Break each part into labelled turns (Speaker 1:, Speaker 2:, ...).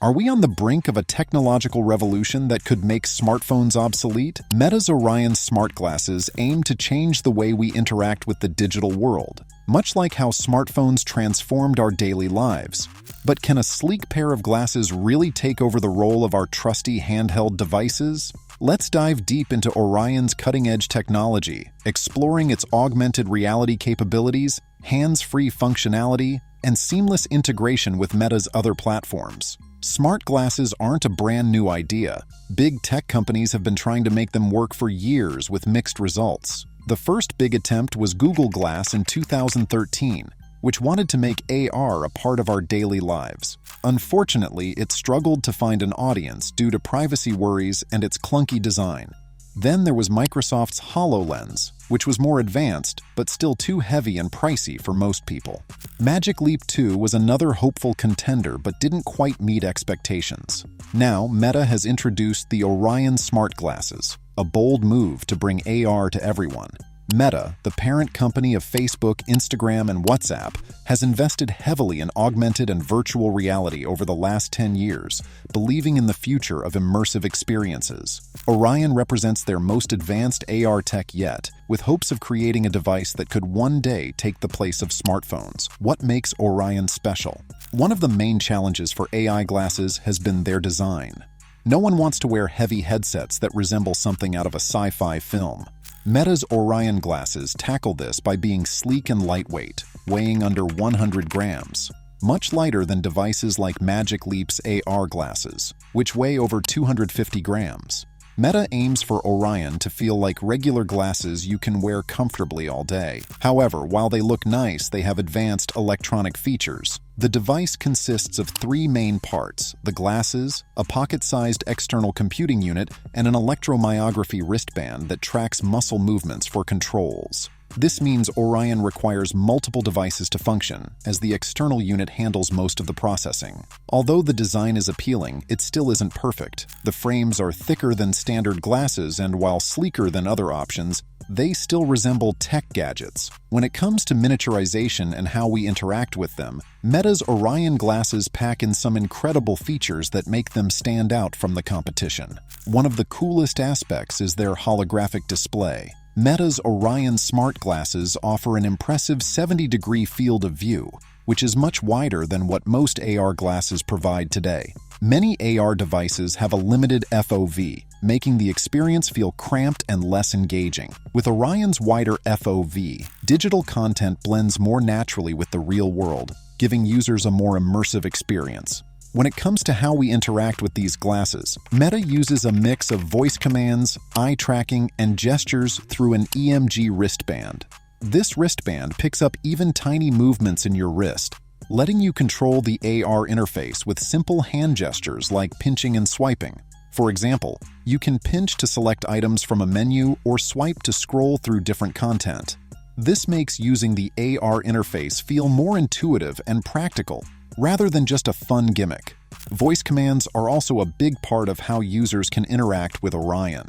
Speaker 1: Are we on the brink of a technological revolution that could make smartphones obsolete? Meta's Orion Smart Glasses aim to change the way we interact with the digital world, much like how smartphones transformed our daily lives. But can a sleek pair of glasses really take over the role of our trusty handheld devices? Let's dive deep into Orion's cutting-edge technology, exploring its augmented reality capabilities, hands-free functionality, and seamless integration with Meta's other platforms. Smart glasses aren't a brand new idea. Big tech companies have been trying to make them work for years with mixed results. The first big attempt was Google Glass in 2013, which wanted to make AR a part of our daily lives. Unfortunately, it struggled to find an audience due to privacy worries and its clunky design. Then there was Microsoft's HoloLens, which was more advanced, but still too heavy and pricey for most people. Magic Leap 2 was another hopeful contender but didn't quite meet expectations. Now, Meta has introduced the Orion Smart Glasses, a bold move to bring AR to everyone. Meta, the parent company of Facebook, Instagram, and WhatsApp, has invested heavily in augmented and virtual reality over the last 10 years, believing in the future of immersive experiences. Orion represents their most advanced AR tech yet, with hopes of creating a device that could one day take the place of smartphones. What makes Orion special? One of the main challenges for AI glasses has been their design. No one wants to wear heavy headsets that resemble something out of a sci-fi film. Meta's Orion glasses tackle this by being sleek and lightweight, weighing under 100 grams, much lighter than devices like Magic Leap's AR glasses, which weigh over 250 grams. Meta aims for Orion to feel like regular glasses you can wear comfortably all day. However, while they look nice, they have advanced electronic features. The device consists of three main parts: the glasses, a pocket-sized external computing unit, and an electromyography wristband that tracks muscle movements for controls. This means Orion requires multiple devices to function, as the external unit handles most of the processing. Although the design is appealing, it still isn't perfect. The frames are thicker than standard glasses, and while sleeker than other options, they still resemble tech gadgets. When it comes to miniaturization and how we interact with them, Meta's Orion glasses pack in some incredible features that make them stand out from the competition. One of the coolest aspects is their holographic display. Meta's Orion Smart Glasses offer an impressive 70-degree field of view, which is much wider than what most AR glasses provide today. Many AR devices have a limited FOV, making the experience feel cramped and less engaging. With Orion's wider FOV, digital content blends more naturally with the real world, giving users a more immersive experience. When it comes to how we interact with these glasses, Meta uses a mix of voice commands, eye tracking, and gestures through an EMG wristband. This wristband picks up even tiny movements in your wrist, letting you control the AR interface with simple hand gestures like pinching and swiping. For example, you can pinch to select items from a menu or swipe to scroll through different content. This makes using the AR interface feel more intuitive and practical, rather than just a fun gimmick. Voice commands are also a big part of how users can interact with Orion.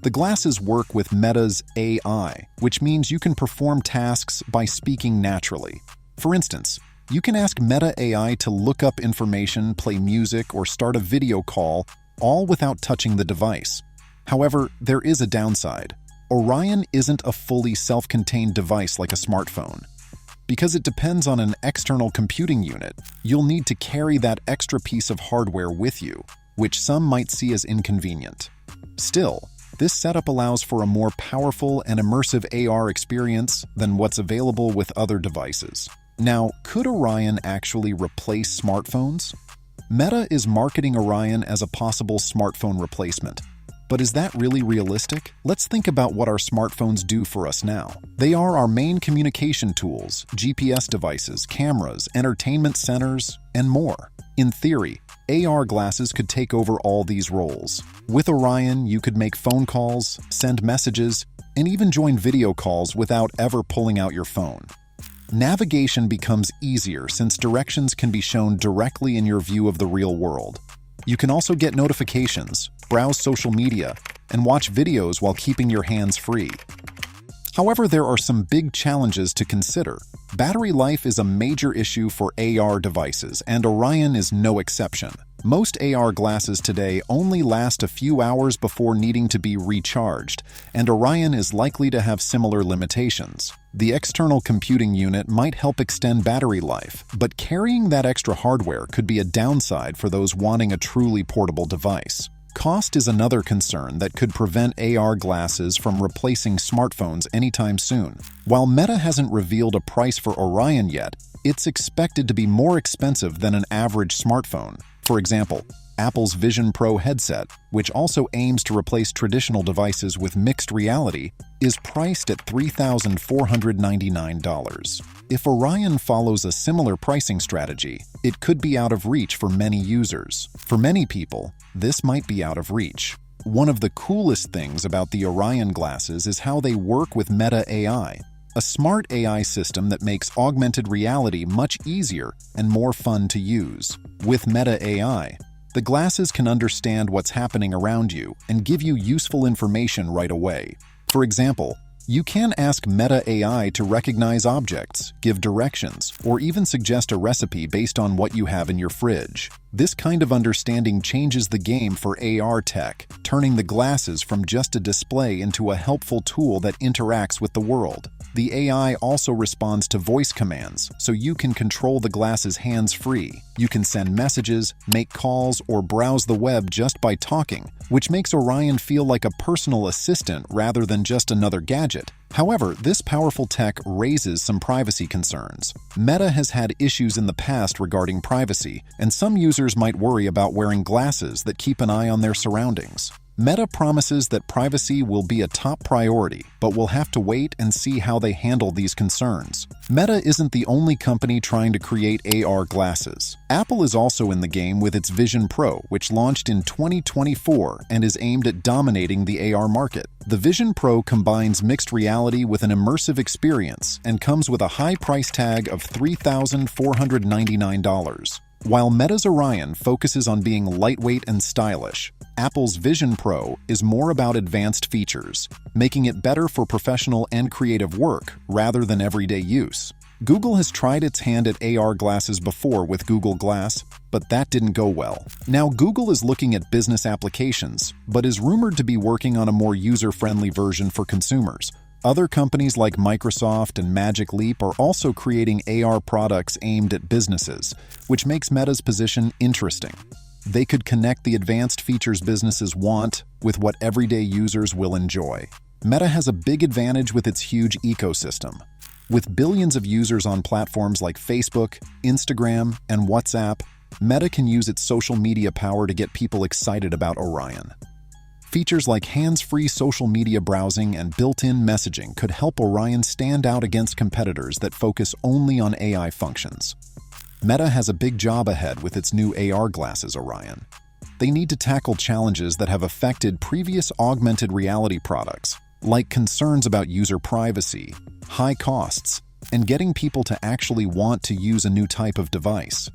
Speaker 1: The glasses work with Meta's AI, which means you can perform tasks by speaking naturally. For instance, you can ask Meta AI to look up information, play music, or start a video call, all without touching the device. However, there is a downside. Orion isn't a fully self-contained device like a smartphone. Because it depends on an external computing unit, you'll need to carry that extra piece of hardware with you, which some might see as inconvenient. Still, this setup allows for a more powerful and immersive AR experience than what's available with other devices. Now, could Orion actually replace smartphones? Meta is marketing Orion as a possible smartphone replacement. But is that really realistic? Let's think about what our smartphones do for us now. They are our main communication tools, GPS devices, cameras, entertainment centers, and more. In theory, AR glasses could take over all these roles. With Orion, you could make phone calls, send messages, and even join video calls without ever pulling out your phone. Navigation becomes easier since directions can be shown directly in your view of the real world. You can also get notifications, browse social media, and watch videos while keeping your hands free. However, there are some big challenges to consider. Battery life is a major issue for AR devices, and Orion is no exception. Most AR glasses today only last a few hours before needing to be recharged, and Orion is likely to have similar limitations. The external computing unit might help extend battery life, but carrying that extra hardware could be a downside for those wanting a truly portable device. Cost is another concern that could prevent AR glasses from replacing smartphones anytime soon. While Meta hasn't revealed a price for Orion yet, it's expected to be more expensive than an average smartphone. For example, Apple's Vision Pro headset, which also aims to replace traditional devices with mixed reality, is priced at $3,499. If Orion follows a similar pricing strategy, it could be out of reach for many users. For many people, this might be out of reach. One of the coolest things about the Orion glasses is how they work with Meta AI, a smart AI system that makes augmented reality much easier and more fun to use. With Meta AI, the glasses can understand what's happening around you and give you useful information right away. For example, you can ask Meta AI to recognize objects, give directions, or even suggest a recipe based on what you have in your fridge. This kind of understanding changes the game for AR tech, turning the glasses from just a display into a helpful tool that interacts with the world. The AI also responds to voice commands, so you can control the glasses hands-free. You can send messages, make calls, or browse the web just by talking, which makes Orion feel like a personal assistant rather than just another gadget. However, this powerful tech raises some privacy concerns. Meta has had issues in the past regarding privacy, and some users might worry about wearing glasses that keep an eye on their surroundings. Meta promises that privacy will be a top priority, but we'll have to wait and see how they handle these concerns. Meta isn't the only company trying to create AR glasses. Apple is also in the game with its Vision Pro, which launched in 2024 and is aimed at dominating the AR market. The Vision Pro combines mixed reality with an immersive experience and comes with a high price tag of $3,499. While Meta's Orion focuses on being lightweight and stylish, Apple's Vision Pro is more about advanced features, making it better for professional and creative work rather than everyday use. Google has tried its hand at AR glasses before with Google Glass, but that didn't go well. Now Google is looking at business applications, but is rumored to be working on a more user-friendly version for consumers. Other companies like Microsoft and Magic Leap are also creating AR products aimed at businesses, which makes Meta's position interesting. They could connect the advanced features businesses want with what everyday users will enjoy. Meta has a big advantage with its huge ecosystem. With billions of users on platforms like Facebook, Instagram, and WhatsApp, Meta can use its social media power to get people excited about Orion. Features like hands-free social media browsing and built-in messaging could help Orion stand out against competitors that focus only on AI functions. Meta has a big job ahead with its new AR glasses Orion. They need to tackle challenges that have affected previous augmented reality products, like concerns about user privacy, high costs, and getting people to actually want to use a new type of device.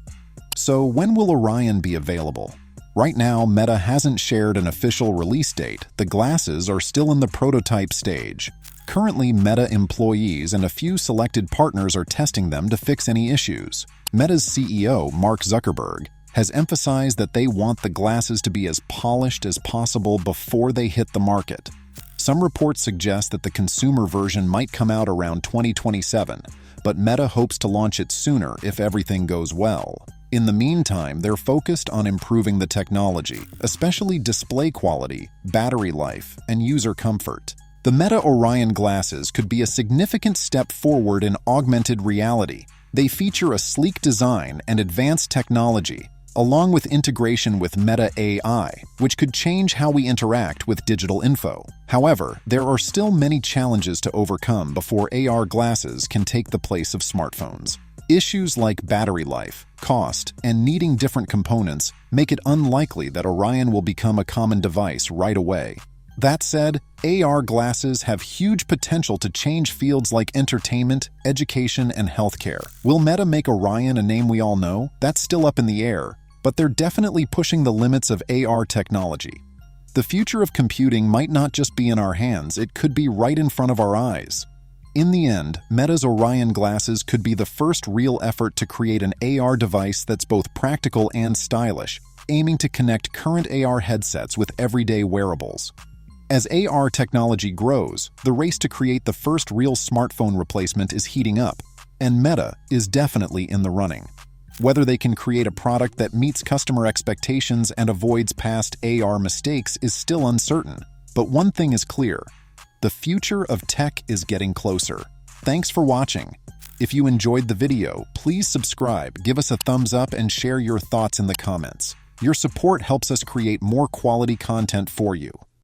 Speaker 1: So when will Orion be available? Right now, Meta hasn't shared an official release date. The glasses are still in the prototype stage. Currently, Meta employees and a few selected partners are testing them to fix any issues. Meta's CEO, Mark Zuckerberg, has emphasized that they want the glasses to be as polished as possible before they hit the market. Some reports suggest that the consumer version might come out around 2027, but Meta hopes to launch it sooner if everything goes well. In the meantime, they're focused on improving the technology, especially display quality, battery life, and user comfort. The Meta Orion glasses could be a significant step forward in augmented reality. They feature a sleek design and advanced technology, along with integration with Meta AI, which could change how we interact with digital info. However, there are still many challenges to overcome before AR glasses can take the place of smartphones. Issues like battery life, cost, and needing different components make it unlikely that Orion will become a common device right away. That said, AR glasses have huge potential to change fields like entertainment, education, and healthcare. Will Meta make Orion a name we all know? That's still up in the air, but they're definitely pushing the limits of AR technology. The future of computing might not just be in our hands, it could be right in front of our eyes. In the end, Meta's Orion glasses could be the first real effort to create an AR device that's both practical and stylish, aiming to connect current AR headsets with everyday wearables. As AR technology grows, the race to create the first real smartphone replacement is heating up, and Meta is definitely in the running. Whether they can create a product that meets customer expectations and avoids past AR mistakes is still uncertain. But one thing is clear: the future of tech is getting closer. Thanks for watching. If you enjoyed the video, please subscribe, give us a thumbs up, and share your thoughts in the comments. Your support helps us create more quality content for you.